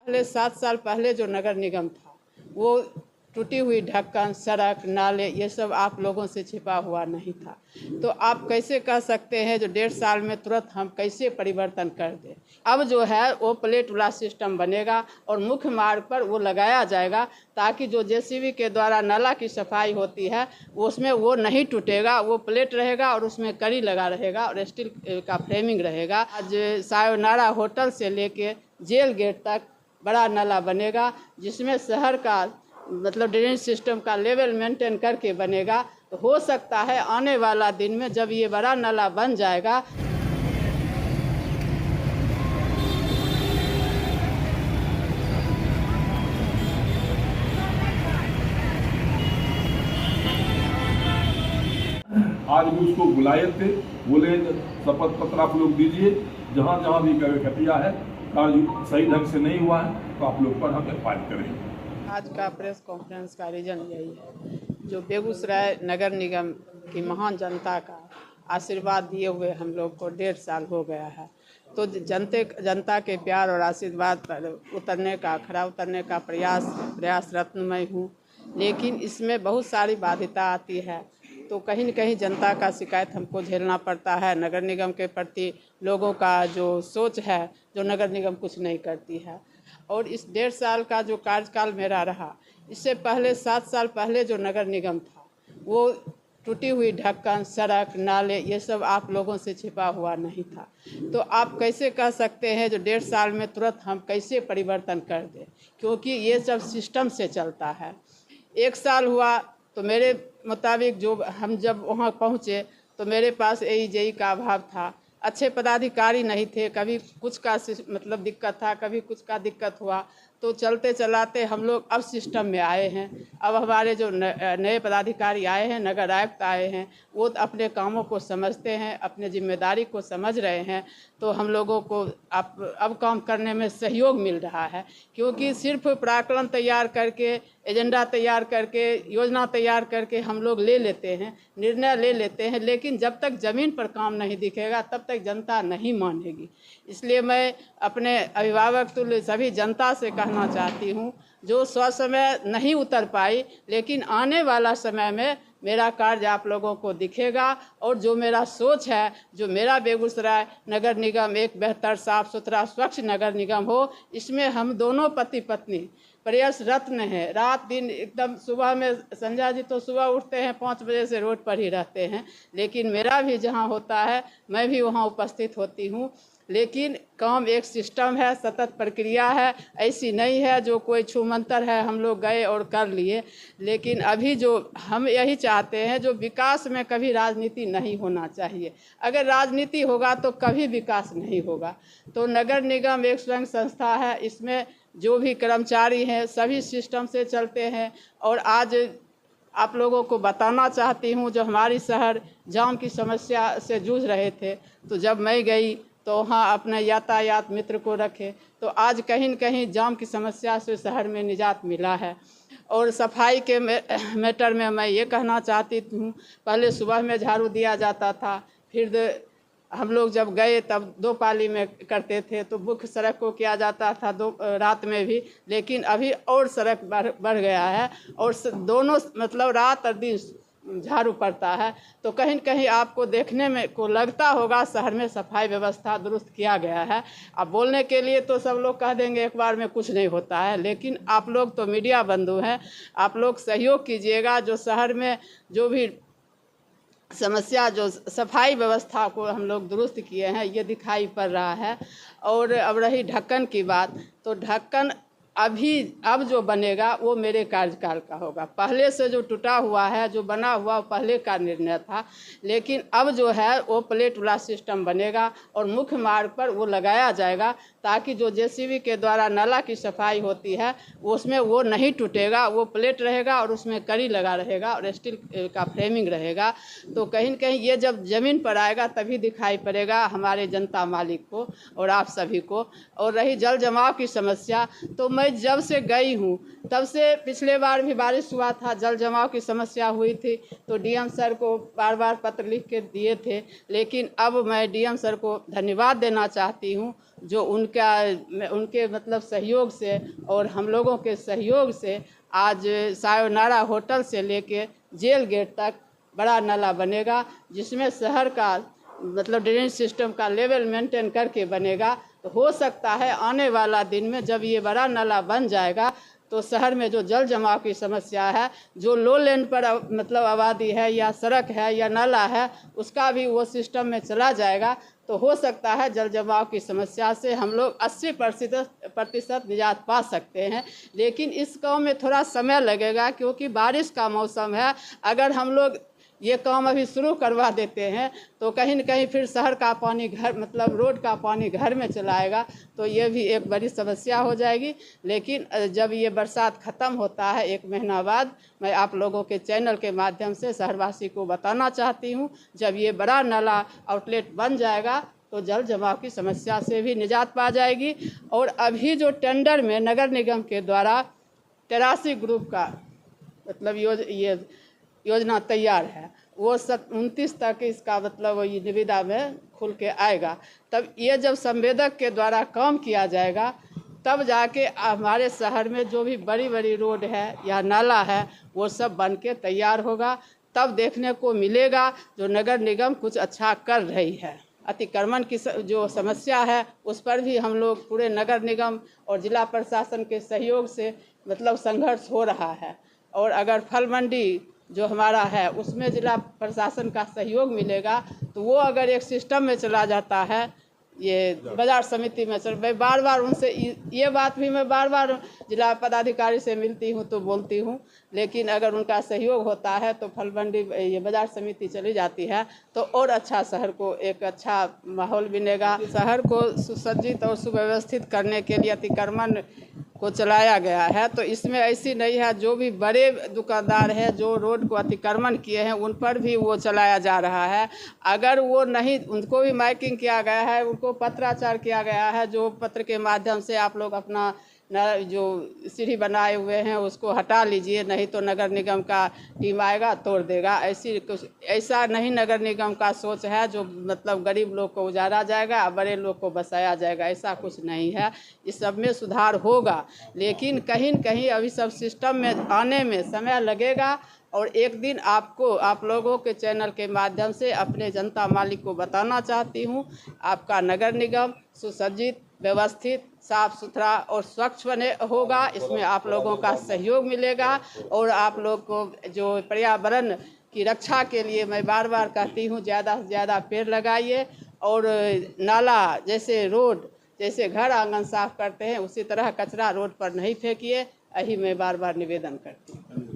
पहले 7 साल पहले जो नगर निगम था वो टूटी हुई ढक्कन, सड़क, नाले ये सब आप लोगों से छिपा हुआ नहीं था। तो आप कैसे कह सकते हैं जो 1.5 साल में तुरंत हम कैसे परिवर्तन कर दें। अब जो है वो प्लेट वाला सिस्टम बनेगा और मुख्य मार्ग पर वो लगाया जाएगा ताकि जो जेसीबी के द्वारा नाला की सफाई होती है उसमें वो नहीं टूटेगा, वो प्लेट रहेगा और उसमें कड़ी लगा रहेगा और स्टील का फ्रेमिंग रहेगा। आज सायोनारा होटल से लेके जेल गेट तक बड़ा नाला बनेगा जिसमें शहर का मतलब ड्रेनेज सिस्टम का लेवल मेंटेन करके बनेगा। तो हो सकता है आने वाला दिन में जब ये बड़ा नाला बन जाएगा आज भी उसको बुलाए थे, बोले शपथ पत्र आप लोग दीजिए, जहाँ जहाँ भी घटिया है, कार्य सही ढंग से नहीं हुआ है तो आप लोग पर हम फाइट करेंगे। आज का प्रेस कॉन्फ्रेंस का रीज़न यही है जो बेगूसराय नगर निगम की महान जनता का आशीर्वाद दिए हुए हम लोग को 1.5 साल हो गया है। तो जनता के प्यार और आशीर्वाद पर खरा उतरने का प्रयासरत मैं हूँ, लेकिन इसमें बहुत सारी बाध्यता आती है। तो कहीं न कहीं जनता का शिकायत हमको झेलना पड़ता है। नगर निगम के प्रति लोगों का जो सोच है जो नगर निगम कुछ नहीं करती है। और इस 1.5 साल का जो कार्यकाल मेरा रहा, इससे पहले 7 साल पहले जो नगर निगम था वो टूटी हुई ढक्कन, सड़क, नाले ये सब आप लोगों से छिपा हुआ नहीं था। तो आप कैसे कह सकते हैं जो 1.5 साल में तुरंत हम कैसे परिवर्तन कर दें, क्योंकि ये सब सिस्टम से चलता है। 1 साल हुआ तो मेरे मुताबिक जो हम जब वहाँ पहुँचे तो मेरे पास AEJ का अभाव था, अच्छे पदाधिकारी नहीं थे, कभी कुछ का मतलब दिक्कत था, कभी कुछ का दिक्कत हुआ। तो चलते चलाते हम लोग अब सिस्टम में आए हैं। अब हमारे जो नए पदाधिकारी आए हैं, नगर आयुक्त आए हैं, वो अपने कामों को समझते हैं, अपने जिम्मेदारी को समझ रहे हैं। तो हम लोगों को अब काम करने में सहयोग मिल रहा है, क्योंकि सिर्फ प्राक्कलन तैयार करके, एजेंडा तैयार करके, योजना तैयार करके हम लोग ले लेते हैं, निर्णय ले लेते हैं, लेकिन जब तक ज़मीन पर काम नहीं दिखेगा तब तक जनता नहीं मानेगी। इसलिए मैं अपने अभिभावक तुल्य सभी जनता से कहना चाहती हूँ जो समय नहीं उतर पाई, लेकिन आने वाला समय में मेरा कार्य आप लोगों को दिखेगा। और जो मेरा सोच है, जो मेरा बेगूसराय नगर निगम एक बेहतर, साफ सुथरा, स्वच्छ नगर निगम हो, इसमें हम दोनों पति पत्नी प्रयासरत हैं। रात दिन एकदम सुबह में संजय जी तो सुबह उठते हैं 5 बजे से रोड पर ही रहते हैं, लेकिन मेरा भी जहाँ होता है मैं भी वहाँ उपस्थित होती हूँ। लेकिन काम एक सिस्टम है, सतत प्रक्रिया है, ऐसी नहीं है जो कोई छूमंतर है हम लोग गए और कर लिए। लेकिन अभी जो हम यही चाहते हैं जो विकास में कभी राजनीति नहीं होना चाहिए। अगर राजनीति होगा तो कभी विकास नहीं होगा। तो नगर निगम एक स्वयं संस्था है, इसमें जो भी कर्मचारी हैं सभी सिस्टम से चलते हैं। और आज आप लोगों को बताना चाहती हूँ जो हमारी शहर जाम की समस्या से जूझ रहे थे, तो जब मैं गई तो वहाँ अपने यातायात मित्र को रखे, तो आज कहीं न कहीं जाम की समस्या से शहर में निजात मिला है। और सफाई के मैटर में मैं ये कहना चाहती हूँ, पहले सुबह में झाड़ू दिया जाता था, फिर हम लोग जब गए तब 2 पाली में करते थे, तो मुख्य सड़क को किया जाता था रात में भी, लेकिन अभी और सड़क बढ़ गया है और दोनों मतलब रात और दिन झाड़ू पड़ता है। तो कहीं न कहीं आपको देखने में को लगता होगा शहर में सफाई व्यवस्था दुरुस्त किया गया है। अब बोलने के लिए तो सब लोग कह देंगे एक बार में कुछ नहीं होता है, लेकिन आप लोग तो मीडिया बंधु हैं, आप लोग सहयोग कीजिएगा। जो शहर में जो भी समस्या, जो सफाई व्यवस्था को हम लोग दुरुस्त किए हैं, ये दिखाई पड़ रहा है। और अब रही ढक्कन की बात, तो ढक्कन अब जो बनेगा वो मेरे कार्यकाल का होगा। पहले से जो टूटा हुआ है, जो बना हुआ, वो पहले का निर्णय था, लेकिन अब जो है वो प्लेट वाला सिस्टम बनेगा और मुख्य मार्ग पर वो लगाया जाएगा ताकि जो जेसीबी के द्वारा नाला की सफाई होती है उसमें वो नहीं टूटेगा, वो प्लेट रहेगा और उसमें कड़ी लगा रहेगा और स्टील का फ्रेमिंग रहेगा। तो कहीं न कहीं ये जब ज़मीन पर आएगा तभी दिखाई पड़ेगा हमारे जनता मालिक को और आप सभी को। और रही जल जमाव की समस्या, तो मैं मैं जब से गई हूँ तब से, पिछले बार भी बारिश हुआ था, जल जमाव की समस्या हुई थी, तो डीएम सर को बार बार पत्र लिख के दिए थे। लेकिन अब मैं डीएम सर को धन्यवाद देना चाहती हूँ, जो उनके मतलब सहयोग से और हम लोगों के सहयोग से आज सायोनारा होटल से लेके जेल गेट तक बड़ा नाला बनेगा, जिसमें शहर का मतलब ड्रेनेज सिस्टम का लेवल मेंटेन करके बनेगा। तो हो सकता है आने वाला दिन में जब ये बड़ा नाला बन जाएगा तो शहर में जो जल जमाव की समस्या है, जो लो लैंड पर मतलब आबादी है या सड़क है या नाला है, उसका भी वो सिस्टम में चला जाएगा। तो हो सकता है जल जमाव की समस्या से हम लोग 80% निजात पा सकते हैं। लेकिन इस काम में थोड़ा समय लगेगा, क्योंकि बारिश का मौसम है। अगर हम लोग ये काम अभी शुरू करवा देते हैं तो कहीं न कहीं फिर शहर का पानी घर मतलब रोड का पानी घर में चला आएगा, तो ये भी एक बड़ी समस्या हो जाएगी। लेकिन जब ये बरसात ख़त्म होता है 1 महीना बाद, मैं आप लोगों के चैनल के माध्यम से शहरवासी को बताना चाहती हूँ, जब ये बड़ा नाला आउटलेट बन जाएगा तो जल जमाव की समस्या से भी निजात पा जाएगी। और अभी जो टेंडर में नगर निगम के द्वारा 83 ग्रुप का मतलब योजना तैयार है, वो 29 तक इसका मतलब ये निविदा में खुल के आएगा। तब ये जब संवेदक के द्वारा काम किया जाएगा, तब जाके हमारे शहर में जो भी बड़ी बड़ी रोड है या नाला है वो सब बन के तैयार होगा। तब देखने को मिलेगा जो नगर निगम कुछ अच्छा कर रही है। अतिक्रमण की जो समस्या है उस पर भी हम लोग पूरे नगर निगम और जिला प्रशासन के सहयोग से मतलब संघर्ष हो रहा है। और अगर फल मंडी जो हमारा है उसमें जिला प्रशासन का सहयोग मिलेगा तो वो अगर एक सिस्टम में चला जाता है, ये बाजार समिति में मैं बार बार उनसे ये बात भी मैं बार बार जिला पदाधिकारी से मिलती हूँ तो बोलती हूँ, लेकिन अगर उनका सहयोग होता है तो फल मंडी ये बाजार समिति चली जाती है तो और अच्छा शहर को एक अच्छा माहौल बनेगा। शहर को सुसज्जित और सुव्यवस्थित करने के लिए अतिक्रमण को चलाया गया है। तो इसमें ऐसी नहीं है, जो भी बड़े दुकानदार हैं जो रोड को अतिक्रमण किए हैं उन पर भी वो चलाया जा रहा है। अगर वो नहीं, उनको भी माइकिंग किया गया है, उनको पत्राचार किया गया है, जो पत्र के माध्यम से आप लोग अपना जो सीढ़ी बनाए हुए हैं उसको हटा लीजिए, नहीं तो नगर निगम का टीम आएगा तोड़ देगा। ऐसा नहीं नगर निगम का सोच है जो मतलब गरीब लोग को उजाड़ा जाएगा और बड़े लोग को बसाया जाएगा, ऐसा कुछ नहीं है। इस सब में सुधार होगा, लेकिन कहीं न कहीं अभी सब सिस्टम में आने में समय लगेगा। और एक दिन आप लोगों के चैनल के माध्यम से अपने जनता मालिक को बताना चाहती हूँ, आपका नगर निगम सुसज्जित, व्यवस्थित, साफ सुथरा और स्वच्छ बने होगा। इसमें आप लोगों का सहयोग मिलेगा। और आप लोग को जो पर्यावरण की रक्षा के लिए मैं बार बार कहती हूँ, ज़्यादा से ज़्यादा पेड़ लगाइए। और नाला जैसे रोड जैसे घर आंगन साफ करते हैं उसी तरह कचरा रोड पर नहीं फेंकिए, यही मैं बार बार निवेदन करती हूँ।